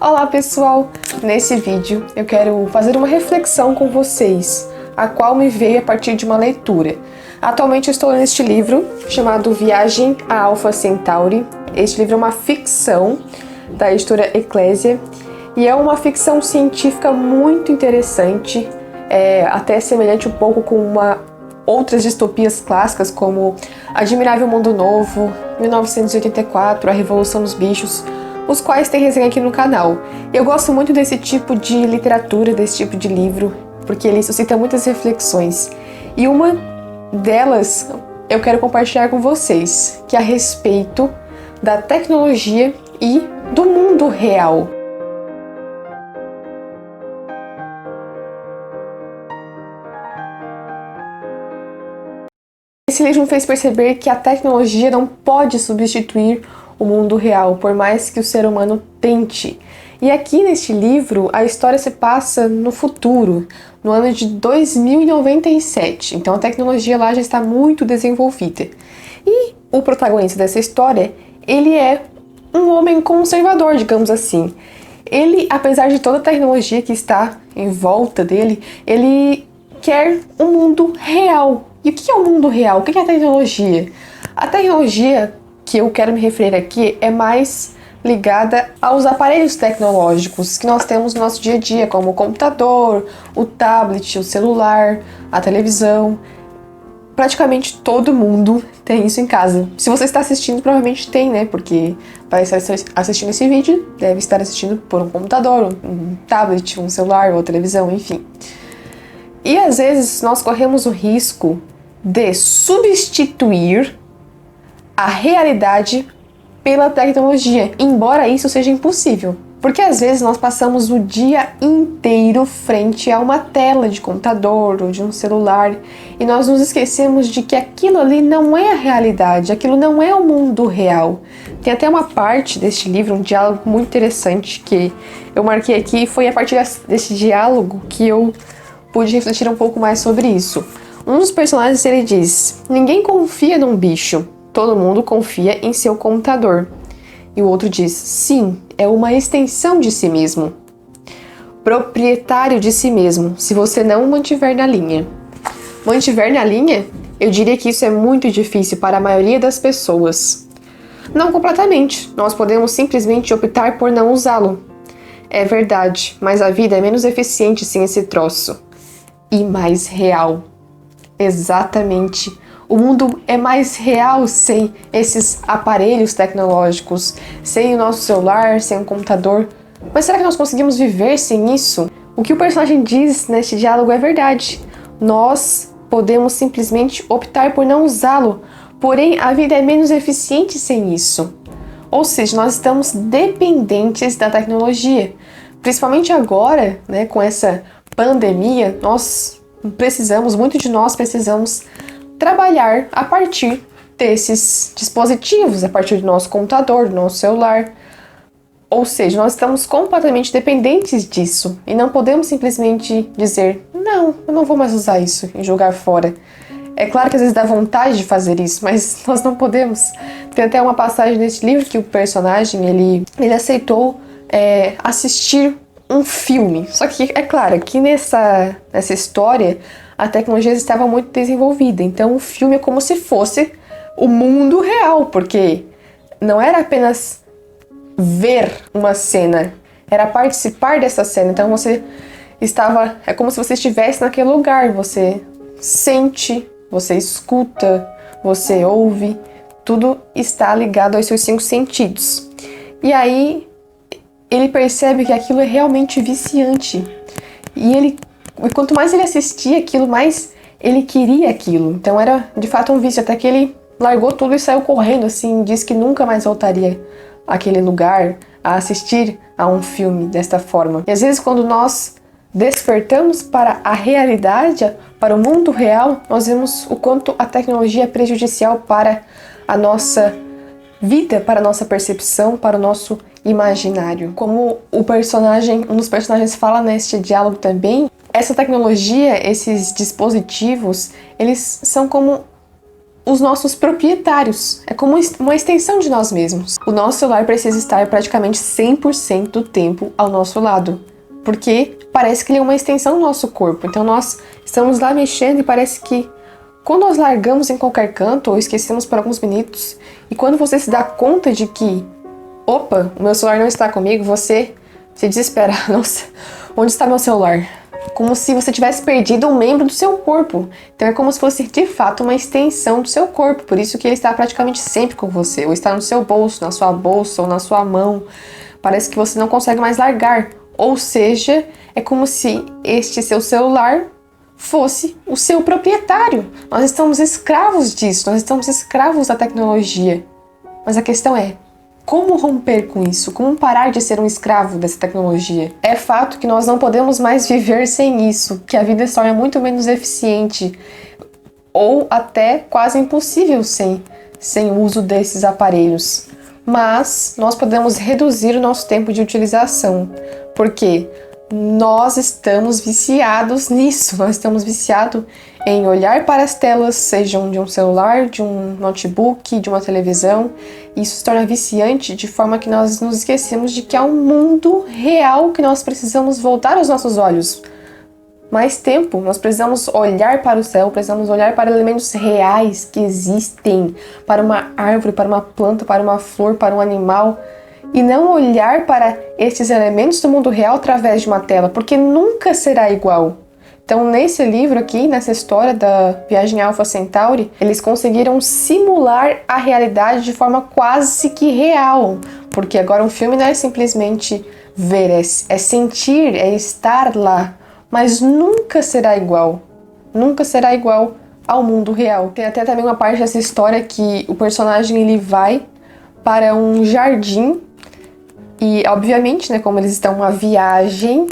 Olá pessoal! Nesse vídeo eu quero fazer uma reflexão com vocês, a qual me veio a partir de uma leitura. Atualmente eu estou lendo este livro, chamado Viagem a Alpha Centauri. Este livro é uma ficção da editora Eclésia, e é uma ficção científica muito interessante, até semelhante um pouco com outras distopias clássicas, como Admirável Mundo Novo, 1984, A Revolução dos Bichos, os quais tem resenha aqui no canal. Eu gosto muito desse tipo de literatura, desse tipo de livro, porque ele suscita muitas reflexões. E uma delas eu quero compartilhar com vocês, que é a respeito da tecnologia e do mundo real. Esse livro me fez perceber que a tecnologia não pode substituir o mundo real, por mais que o ser humano tente. E aqui neste livro, a história se passa no futuro, no ano de 2097. Então a tecnologia lá já está muito desenvolvida. E o protagonista dessa história, ele é um homem conservador, digamos assim. Ele, apesar de toda a tecnologia que está em volta dele, ele quer um mundo real. E o que é o mundo real? O que é a tecnologia? A tecnologia que eu quero me referir aqui é mais ligada aos aparelhos tecnológicos que nós temos no nosso dia a dia, como o computador, o tablet, o celular, a televisão. Praticamente todo mundo tem isso em casa. Se você está assistindo, provavelmente tem, né? Porque para estar assistindo esse vídeo, deve estar assistindo por um computador, um tablet, um celular ou televisão, enfim. E às vezes nós corremos o risco de substituir a realidade pela tecnologia, embora isso seja impossível. Porque às vezes nós passamos o dia inteiro frente a uma tela de computador ou de um celular e nós nos esquecemos de que aquilo ali não é a realidade, aquilo não é o mundo real. Tem até uma parte deste livro, um diálogo muito interessante que eu marquei aqui, e foi a partir desse diálogo que eu pude refletir um pouco mais sobre isso. Um dos personagens, ele diz: ninguém confia num bicho, todo mundo confia em seu computador. E o outro diz: sim, é uma extensão de si mesmo. Proprietário de si mesmo, se você não o mantiver na linha. Mantiver na linha? Eu diria que isso é muito difícil para a maioria das pessoas. Não completamente, nós podemos simplesmente optar por não usá-lo. É verdade, mas a vida é menos eficiente sem esse troço. E mais real. Exatamente. O mundo é mais real sem esses aparelhos tecnológicos, sem o nosso celular, sem o computador. Mas será que nós conseguimos viver sem isso? O que o personagem diz neste diálogo é verdade. Nós podemos simplesmente optar por não usá-lo, porém a vida é menos eficiente sem isso. Ou seja, nós estamos dependentes da tecnologia. Principalmente agora, né, com essa pandemia, muitos de nós precisamos trabalhar a partir desses dispositivos, a partir do nosso computador, do nosso celular. Ou seja, nós estamos completamente dependentes disso e não podemos simplesmente dizer: não, eu não vou mais usar isso e jogar fora. É claro que às vezes dá vontade de fazer isso, mas nós não podemos. Tem até uma passagem nesse livro que o personagem, ele aceitou assistir um filme. Só que, é claro, que nessa história a tecnologia estava muito desenvolvida. Então o filme é como se fosse o mundo real, porque não era apenas ver uma cena, era participar dessa cena. Então é como se você estivesse naquele lugar, você sente, você escuta, você ouve, tudo está ligado aos seus 5 sentidos. E aí ele percebe que aquilo é realmente viciante. E quanto mais ele assistia aquilo, mais ele queria aquilo. Então era de fato um vício, até que ele largou tudo e saiu correndo, assim, disse que nunca mais voltaria àquele lugar a assistir a um filme desta forma. E às vezes quando nós despertamos para a realidade, para o mundo real, nós vemos o quanto a tecnologia é prejudicial para a nossa vida, para a nossa percepção, para o nosso imaginário. Como um dos personagens fala neste diálogo também, essa tecnologia, esses dispositivos, eles são como os nossos proprietários. É como uma extensão de nós mesmos. O nosso celular precisa estar praticamente 100% do tempo ao nosso lado, porque parece que ele é uma extensão do nosso corpo. Então nós estamos lá mexendo e parece que quando nós largamos em qualquer canto ou esquecemos por alguns minutos, e quando você se dá conta de que, opa, o meu celular não está comigo, você se desespera. Nossa, onde está meu celular? Como se você tivesse perdido um membro do seu corpo. Então é como se fosse de fato uma extensão do seu corpo. Por isso que ele está praticamente sempre com você. Ou está no seu bolso, na sua bolsa ou na sua mão. Parece que você não consegue mais largar. Ou seja, é como se este seu celular fosse o seu proprietário. Nós estamos escravos disso. Nós estamos escravos da tecnologia. Mas a questão é, como romper com isso? Como parar de ser um escravo dessa tecnologia? É fato que nós não podemos mais viver sem isso, que a vida se torna muito menos eficiente ou até quase impossível sem o uso desses aparelhos. Mas nós podemos reduzir o nosso tempo de utilização, porque nós estamos viciados nisso, nós estamos viciados em olhar para as telas, sejam de um celular, de um notebook, de uma televisão. Isso se torna viciante de forma que nós nos esquecemos de que é um mundo real que nós precisamos voltar os nossos olhos. Mais tempo, nós precisamos olhar para o céu, precisamos olhar para elementos reais que existem, para uma árvore, para uma planta, para uma flor, para um animal, e não olhar para esses elementos do mundo real através de uma tela, porque nunca será igual. Então, nesse livro aqui, nessa história da Viagem Alpha Centauri, eles conseguiram simular a realidade de forma quase que real, porque agora um filme não é simplesmente ver, é sentir, é estar lá, mas nunca será igual ao mundo real. Tem até também uma parte dessa história que o personagem ele vai para um jardim e, obviamente, né, como eles estão uma viagem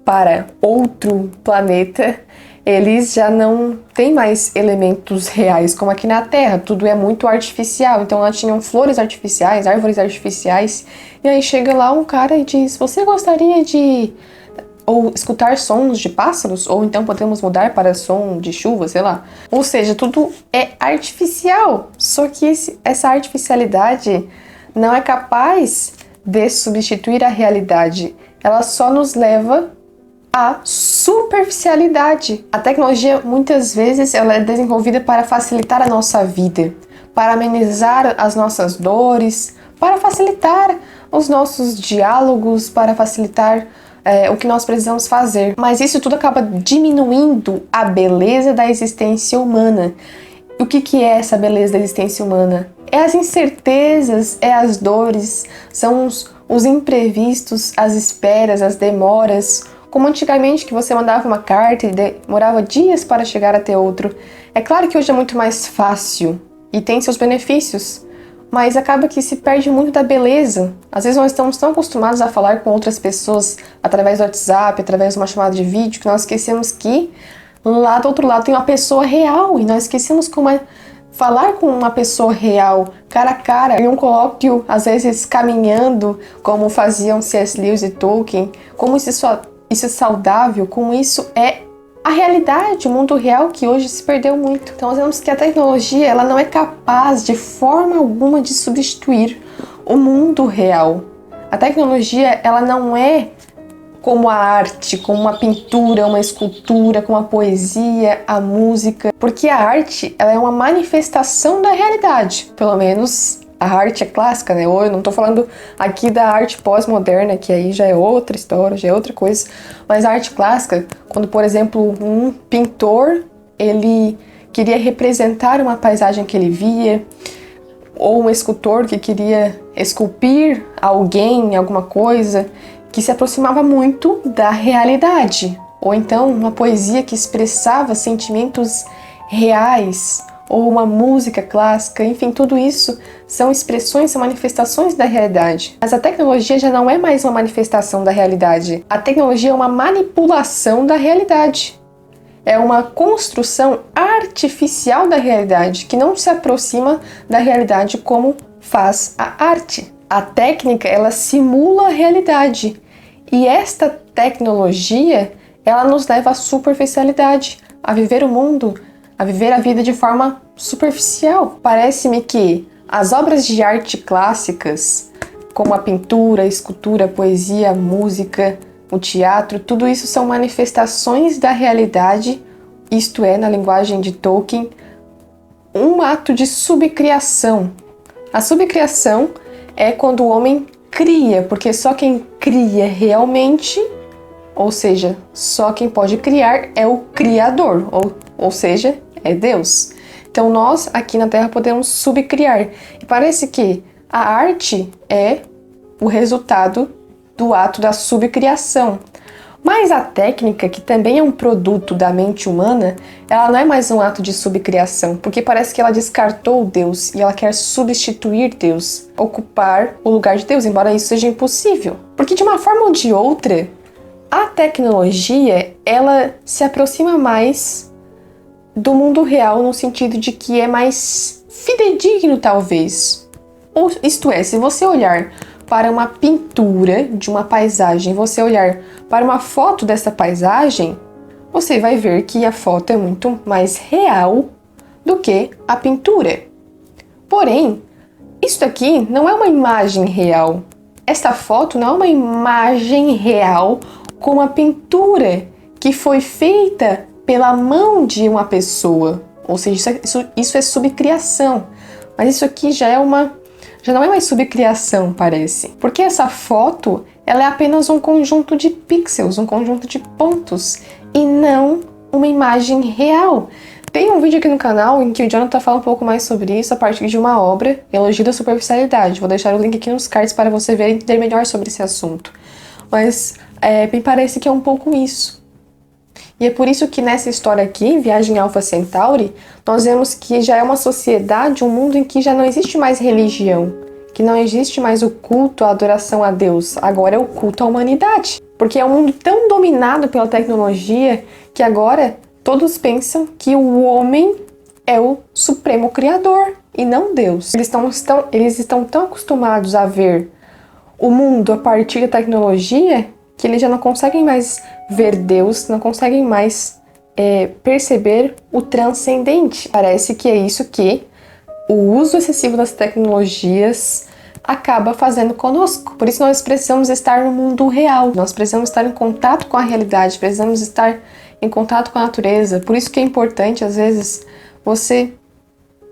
para outro planeta, eles já não têm mais elementos reais, como aqui na Terra, tudo é muito artificial. Então lá tinham flores artificiais, árvores artificiais, e aí chega lá um cara e diz, você gostaria de escutar sons de pássaros? Ou então podemos mudar para som de chuva, sei lá. Ou seja, tudo é artificial, só que essa artificialidade não é capaz de substituir a realidade, ela só nos leva a superficialidade. A tecnologia, muitas vezes, ela é desenvolvida para facilitar a nossa vida, para amenizar as nossas dores, para facilitar os nossos diálogos, para facilitar o que nós precisamos fazer. Mas isso tudo acaba diminuindo a beleza da existência humana. O que é essa beleza da existência humana? É as incertezas, é as dores, são os imprevistos, as esperas, as demoras, como antigamente que você mandava uma carta e demorava dias para chegar até outro. É claro que hoje é muito mais fácil e tem seus benefícios, mas acaba que se perde muito da beleza. Às vezes nós estamos tão acostumados a falar com outras pessoas através do WhatsApp, através de uma chamada de vídeo, que nós esquecemos que lá do outro lado tem uma pessoa real e nós esquecemos como é falar com uma pessoa real, cara a cara, em um colóquio, às vezes caminhando, como faziam C.S. Lewis e Tolkien, como isso é saudável, como isso é a realidade, o mundo real que hoje se perdeu muito. Então nós vemos que a tecnologia ela não é capaz de forma alguma de substituir o mundo real. A tecnologia ela não é como a arte, como uma pintura, uma escultura, como a poesia, a música, porque a arte ela é uma manifestação da realidade, pelo menos a arte é clássica, né? Eu não tô falando aqui da arte pós-moderna, que aí já é outra história, já é outra coisa, mas a arte clássica, quando, por exemplo, um pintor, ele queria representar uma paisagem que ele via, ou um escultor que queria esculpir alguém, alguma coisa, que se aproximava muito da realidade, ou então uma poesia que expressava sentimentos reais, ou uma música clássica, enfim, tudo isso são expressões, são manifestações da realidade. Mas a tecnologia já não é mais uma manifestação da realidade. A tecnologia é uma manipulação da realidade. É uma construção artificial da realidade, que não se aproxima da realidade como faz a arte. A técnica, ela simula a realidade. E esta tecnologia, ela nos leva à superficialidade, a viver o mundo a viver a vida de forma superficial. Parece-me que as obras de arte clássicas, como a pintura, a escultura, a poesia, a música, o teatro, tudo isso são manifestações da realidade, isto é, na linguagem de Tolkien, um ato de subcriação. A subcriação é quando o homem cria, porque só quem cria realmente, ou seja, só quem pode criar é o Criador, ou seja, é Deus. Então nós aqui na Terra podemos subcriar. E parece que a arte é o resultado do ato da subcriação. Mas a técnica, que também é um produto da mente humana, ela não é mais um ato de subcriação, porque parece que ela descartou Deus e ela quer substituir Deus, ocupar o lugar de Deus, embora isso seja impossível. Porque de uma forma ou de outra, a tecnologia, ela se aproxima mais do mundo real, no sentido de que é mais fidedigno, talvez. Ou, isto é, se você olhar para uma pintura de uma paisagem, você olhar para uma foto dessa paisagem, você vai ver que a foto é muito mais real do que a pintura. Porém, isso aqui não é uma imagem real. Esta foto não é uma imagem real como a pintura que foi feita pela mão de uma pessoa. Ou seja, isso é subcriação. Mas isso aqui já não é mais subcriação, parece. Porque essa foto, ela é apenas um conjunto de pixels, um conjunto de pontos, e não uma imagem real. Tem um vídeo aqui no canal em que o Jonathan fala um pouco mais sobre isso a partir de uma obra, Elogio da Superficialidade. Vou deixar o link aqui nos cards para você ver e entender melhor sobre esse assunto. Mas me parece que é um pouco isso. E é por isso que nessa história aqui, Viagem Alpha Centauri, nós vemos que já é uma sociedade, um mundo em que já não existe mais religião, que não existe mais o culto, a adoração a Deus, agora é o culto à humanidade. Porque é um mundo tão dominado pela tecnologia que agora todos pensam que o homem é o supremo criador e não Deus. Eles estão tão acostumados a ver o mundo a partir da tecnologia que eles já não conseguem mais ver Deus, não conseguem mais perceber o transcendente. Parece que é isso que o uso excessivo das tecnologias acaba fazendo conosco. Por isso nós precisamos estar no mundo real, nós precisamos estar em contato com a realidade, precisamos estar em contato com a natureza. Por isso que é importante, às vezes, você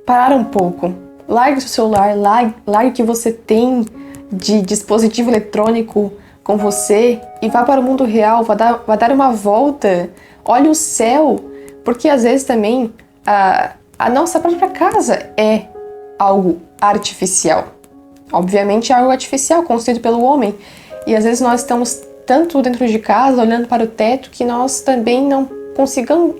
parar um pouco. Largue o seu celular, largue o que você tem de dispositivo eletrônico com você e vá para o mundo real, vá dar uma volta, olhe o céu, porque às vezes também a nossa própria casa é algo artificial. Obviamente é algo artificial, construído pelo homem, e às vezes nós estamos tanto dentro de casa, olhando para o teto, que nós também não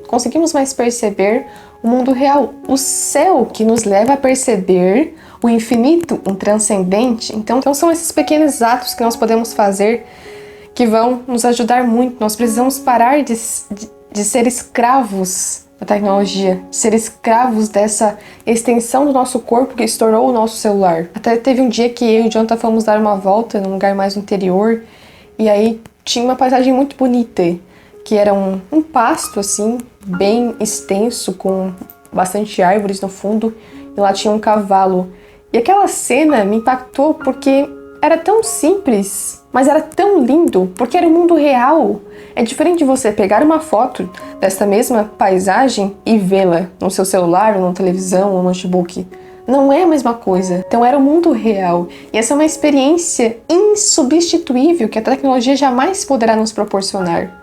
conseguimos mais perceber o mundo real, o céu que nos leva a perceber o infinito, um transcendente. Então são esses pequenos atos que nós podemos fazer que vão nos ajudar muito. Nós precisamos parar de ser escravos da tecnologia, de ser escravos dessa extensão do nosso corpo que se tornou o nosso celular. Até teve um dia que eu e o Jonathan fomos dar uma volta num lugar mais no interior, e aí tinha uma paisagem muito bonita, que era um pasto assim, bem extenso, com bastante árvores no fundo, e lá tinha um cavalo. E aquela cena me impactou porque era tão simples, mas era tão lindo, porque era o mundo real. É diferente de você pegar uma foto dessa mesma paisagem e vê-la no seu celular, ou na televisão, ou no notebook. Não é a mesma coisa. Então era o mundo real. E essa é uma experiência insubstituível que a tecnologia jamais poderá nos proporcionar.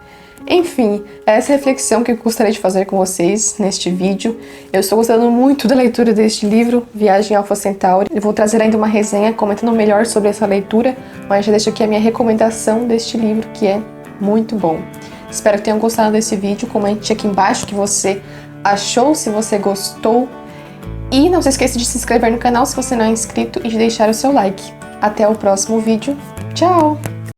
Enfim, essa reflexão que eu gostaria de fazer com vocês neste vídeo. Eu estou gostando muito da leitura deste livro, Viagem Alpha Centauri. Eu vou trazer ainda uma resenha comentando melhor sobre essa leitura, mas já deixo aqui a minha recomendação deste livro, que é muito bom. Espero que tenham gostado desse vídeo. Comente aqui embaixo o que você achou, se você gostou. E não se esqueça de se inscrever no canal se você não é inscrito e de deixar o seu like. Até o próximo vídeo. Tchau!